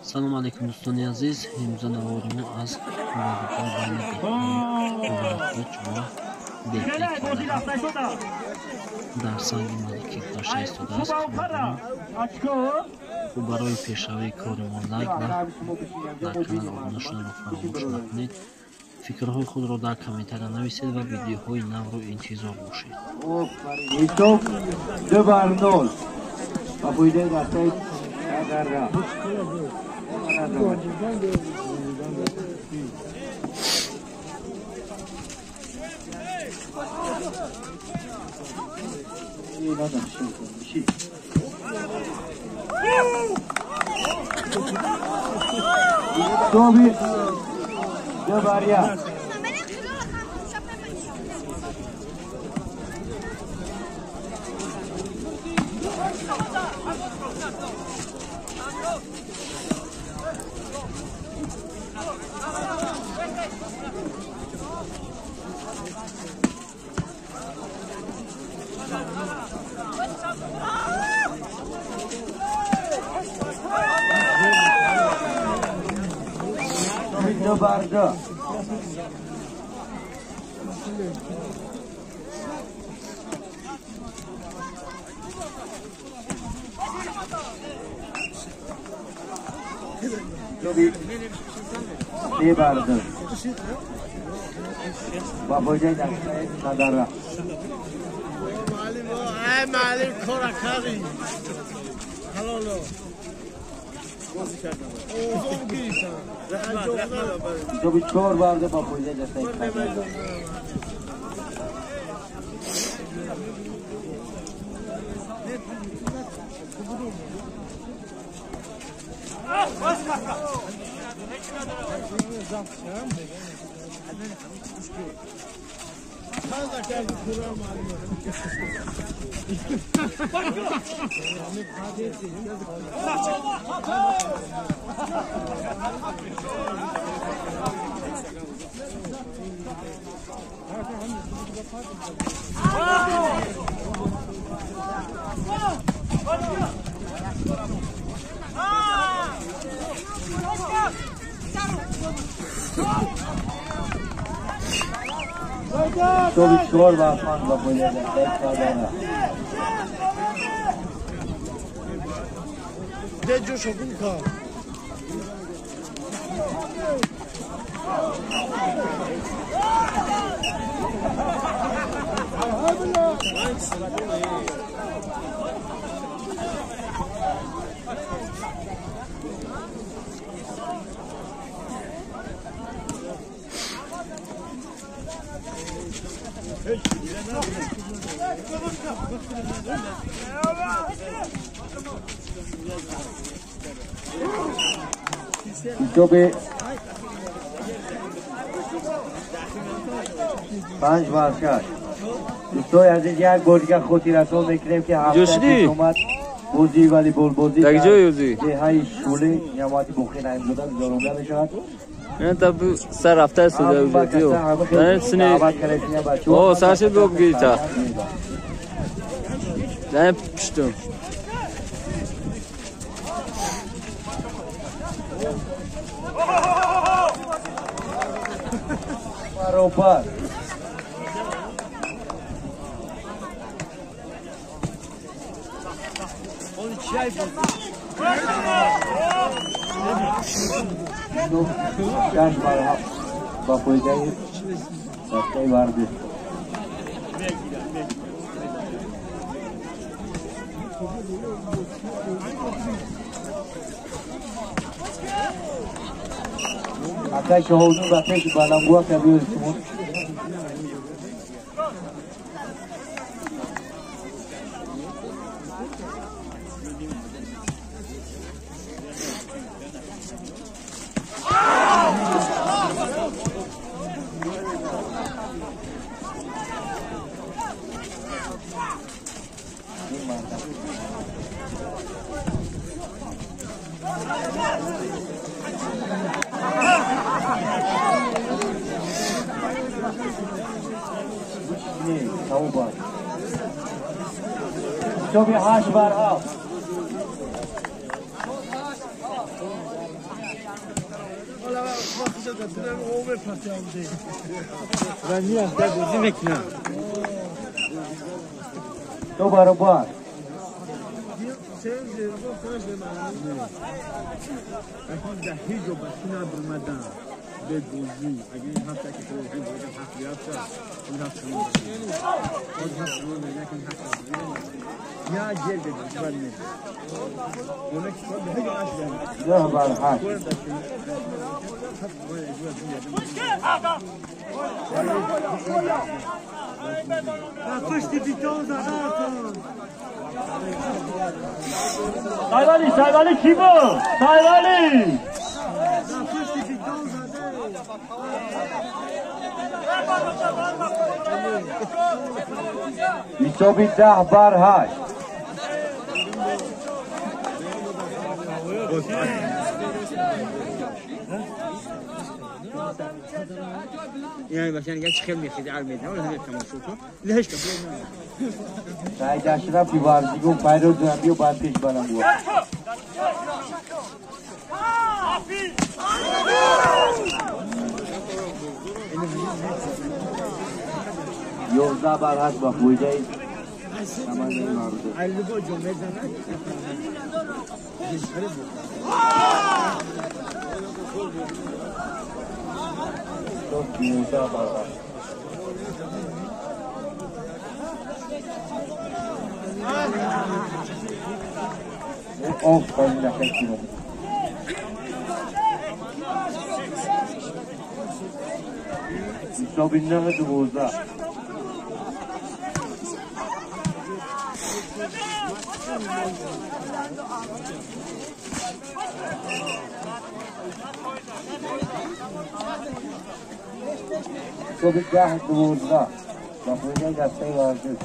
салом алейкум дӯстони азиз, имрӯза наворимо аз мувофиқҳои байни Иброҳимович ва Бехтиёр дар санги маликӣ гузашта истодааст. ӯ барои пешравии кори мо лайк ва дар канал обуна шуданро фаромӯш накунед. фикрҳои худро дар комментария нависед ва видеоҳои навро интизор бошед. به 5 ورشش دوستای عزیز، یک بار دیگه خاطرتون میکنیم که هفته پیش اومد بازی ولی بازی در دهه شوله نعمتی بخیر نایم بودن زارونده میشود. من تا سر رفته سوده بودیو نه سنی او سرش دو بگیرتا نه پشتم بروبر Kaç var bak koydayız. Sattay vardı. Arkadaşlar olduğunu bakıyor ki bana bu akşam yapıyoruz. So wir hash var ab. تو برابر ده بر هشت سایوالی کی بود؟ سایوالی حسابی 10 بر 8 يعني عشان قاعد تخمي خدي على الميدان ولا هذا كمان شوفه ليش كبير سعید اشرف بیوارزیگو پیرو دنبی و باید پیش برم بود 11 بر 8 با فویده تمام این آرزو Of kalın nefes gibi. Müsabinle mi duvuzda? Müsabinle duvuzda. Bakmayacak gazeteyi vardı.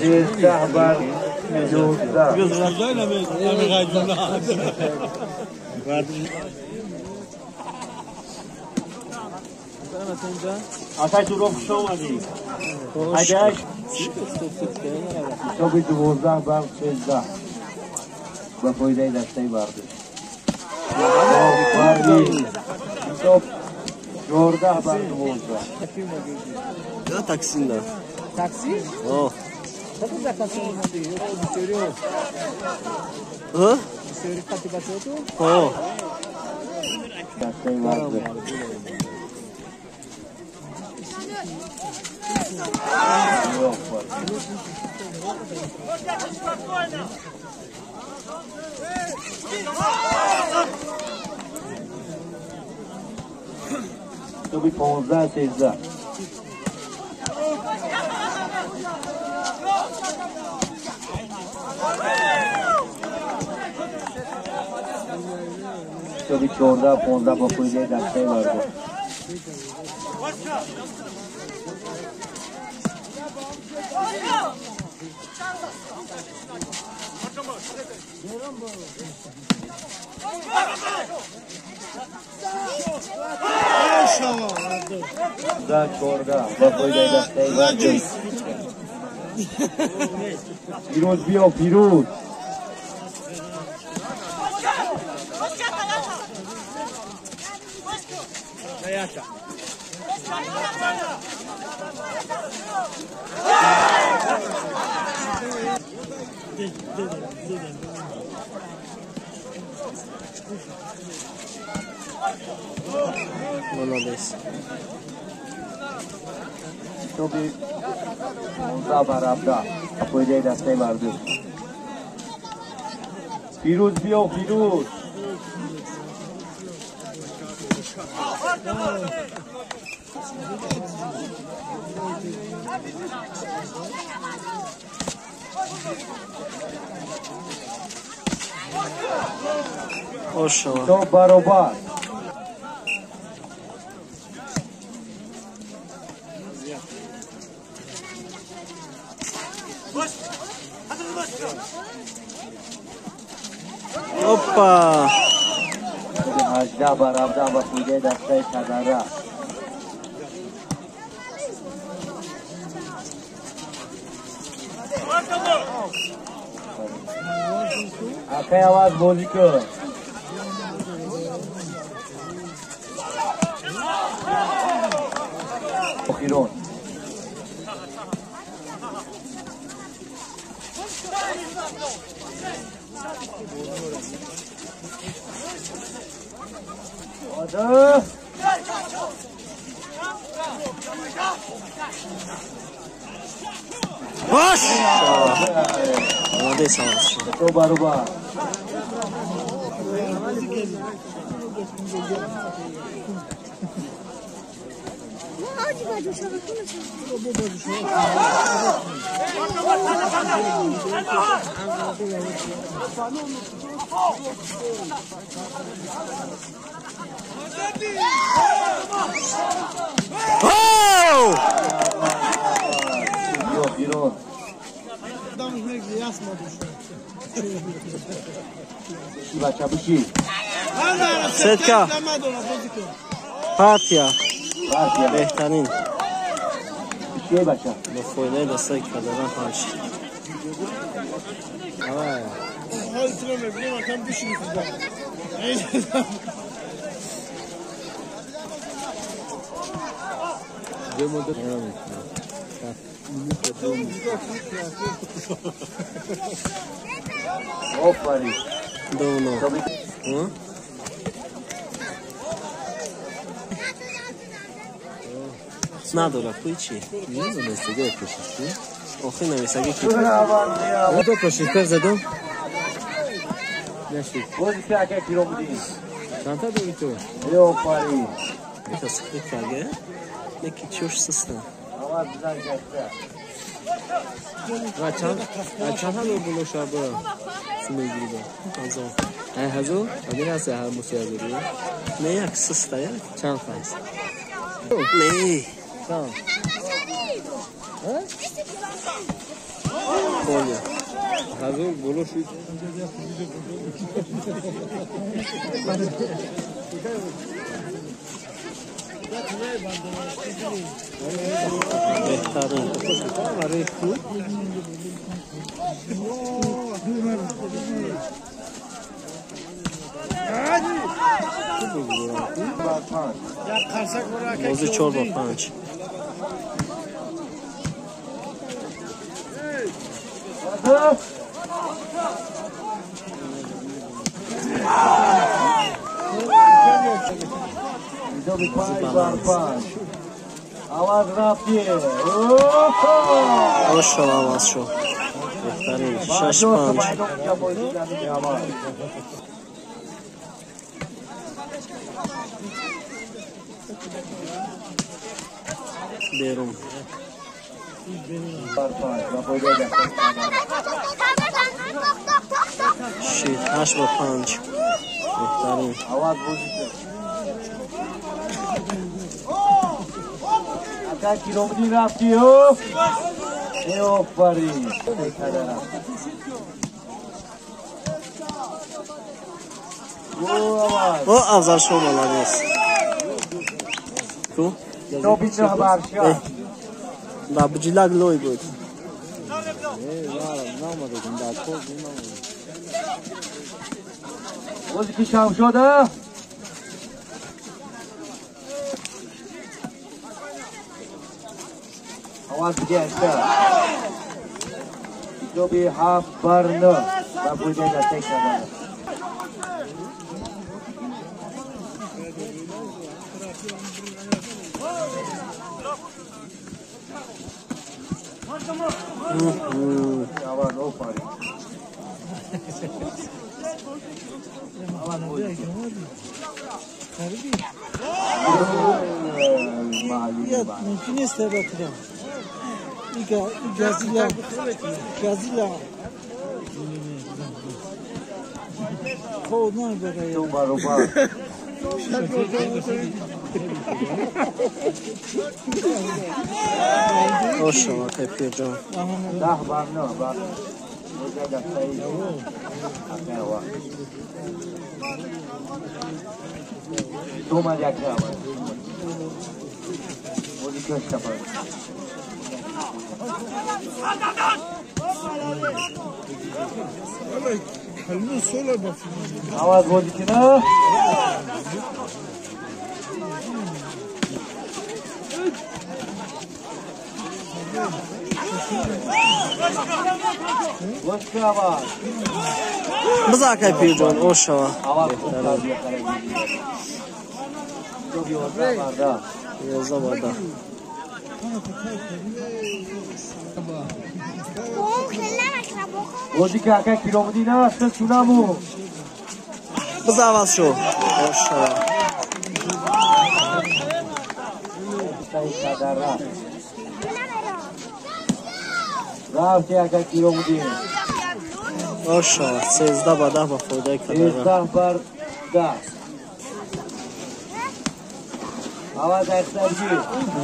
استهبل آتش رو خوش آمدی اگر صبح 12 بر 13 با فایده دسته برده صبح 14 بر 12 Ya taksinden. Taksi? Oh. Satu dah taksi nanti. Serius. Huh? Serius kati baca tu? Oh. deste vardı. Yok var. تو بی 15 13 تو بی 14 15 با پویده دسته vardı. Da 14 با پویده دسته vardı. پیروز بیا پیروز Молодец. تو بی 19 بر 17 پویده دسته vardı. پیروز بیا پیروز Oşava. تو برابر Hoppa. 18 برابر با خوده دسته کدره اخی آواز بازی کن بخیرون آده باش آماده ساماز شد تو برابر بیرون چی بچه بشی سدکا پارتیا بهترین چیه بچه با فویله دسته کدران پانش آفرین دونا نداره پوی چی؟ نمیدونم استگاه کشیشی آخی نمیسگه کی او دو کشید پر زدم نشید بازی که اگه کیلو بودی چند تا دوی تو؟ آفرین میتا سخی کرگه نکی چوش سستن آواز بزن گشته و چند تا دو بلو شابه سمیگیری با هزار هزار؟ اگه نسه هر موسیقی داری؟ نه یک سسته یک چند فایز؟ نه چند؟ خواهی هزار بلو شید بهترین برای خود بازی 4 با 5 آواز رفتی خوش شد آواز شد بهترین 6 5 بیرون شید 8 با 5 بهترین آواز بودی اگر کیلو بودی رفتی آفرین او افضل شما ملانیست تو؟ تو بیچه برشا دا بجیلک لوی بود بازی که شام شده آواز گشته تو بی 7 بر 9 و بوده دسته شده آواز آفرین ممکن است بکنم گازیلا خود نمیبره تو برابر خوش شما پپی جان 10 بر 9 بر بوده دسته اومد یک راه بودی که اشتفاد آواز بودی که نه وشکه آواز بزاکای پیر جان اوشوا آواز خوب تازیه خرید تو بیوزده برده یوزا برده بودی که اکه کیلو بودی نه اصلا سونمو بزا آواز شو اوشوا رفتی اکه کیلو بودی اوشوا 13 با 10 با خودای کدره 13 بر 10 آواز اخترگی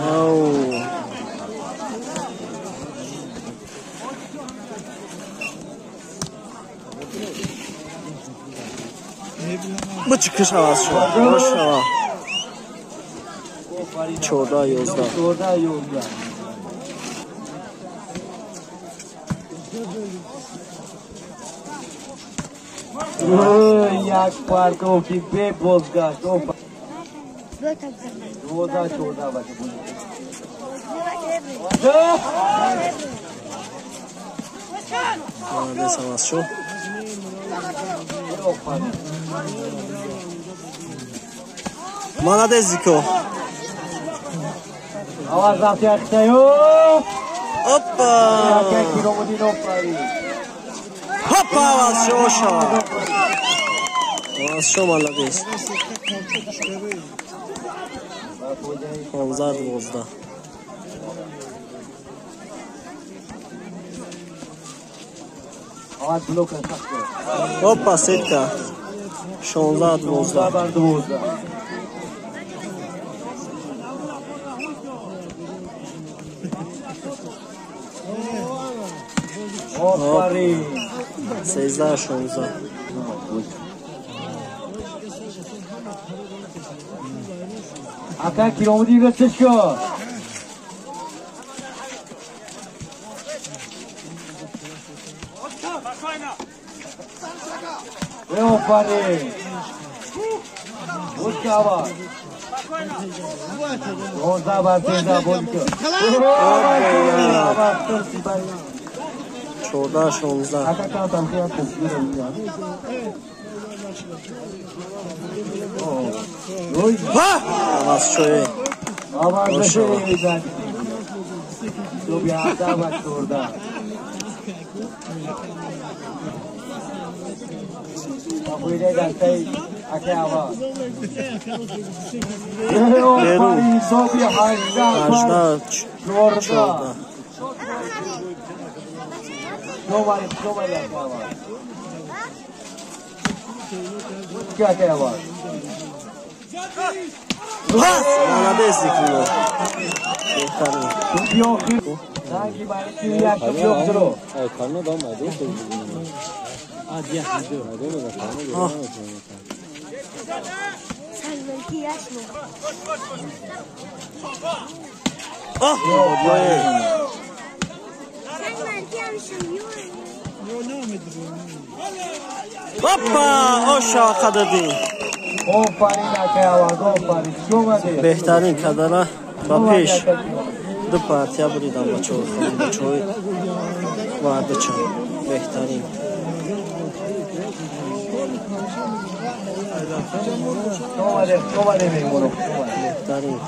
او بچکش آواز شو اوشوا 14 11 14 11 یک پارک اوکی به بازگشت 12 14 باشه مهندس آواز شو مهندس زیکو آواز رفتی اختیو هپا یک کیلو بودی نو پاری هپا آواز شو اوشوا آواز شو مهندس 15 12 آواز بلوک سخت هپا سیکا 16 12 بر 12 آفرین 13 16 اکه کیلو بودی رسش کن آفرین بود که آواز 12 بر 13 بود که 14 16 اکه که تلخی هم تصویر آواز شوی آواز بشه تو بیا 17 بر 14 بویده دسته اکه آواز آفرین تو بیا 18 بر 14 دوباره اکه آواز که آواز مهندس زیکو بهترین تو بیا خیر نگی برای چی یک تو بیا خیرو کارنا دام مده هپا اوشوا قدردین آفرین اکه آواز آفرین چی اومده بهترین کدره با پیش دو پارتیا بریدم با چوی خونی با چوی وارده چون بهترین اومده میمونم بهترین